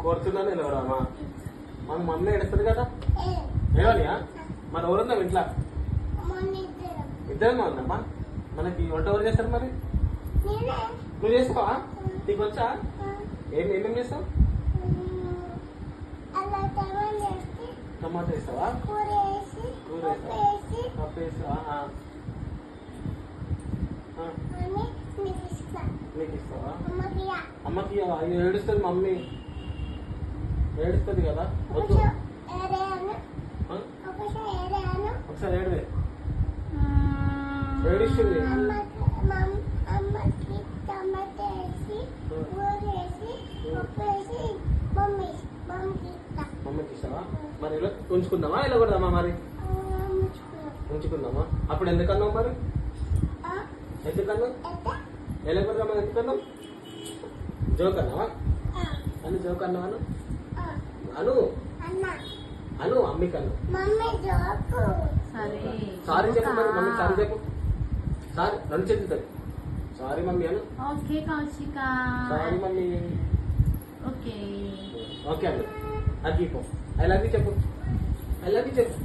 కొడుతుందని నిలవడమ్మా. మన మమ్మీ ఏడుస్తుంది కదా ఏమనియా? మన ఎవరున్నాం ఇంట్లో? ఇద్దరు ఉందమ్మా. మనకి వంట ఎవరు చేస్తారు మరి? నువ్వు చేస్తావా? నీకు వచ్చా? ఏమేమి చేస్తావు? టమాటా వేస్తావా? కూర వేస్తావా? పప్పు వేస్తావా? నీకు ఇస్తావా? అమ్మకి ఏడుస్తుంది మమ్మీ. ఏడుస్తుంది కదా, వద్దు. ఒకసారి ఏడువే. ఏడుస్తుంది. మమ్మీకి ఇస్తావా? మరి ఇలా ఉంచుకుందామా ఇలా కొడదామా? మరి ఉంచుకుందామా? అప్పుడు ఎందుకన్నావు మరి? ఎందుకన్నావు? ఎలా కొడదామా? ఎందుకన్నావు? జోక్ అన్నావా? అని జోక్ అన్నావాను అను అను అమ్మి కన్ను సారీ చెప్పు మరి. మమ్మీ సారీ చెప్పు. సారీ రెండు చెప్తుంది. సారీ మమ్మీ అను. Okay Kaushika. Sorry mummy. Okay okay అను. అది ఐ లవ్ యూ చెప్పు. ఐ లవ్ యూ చెప్పు.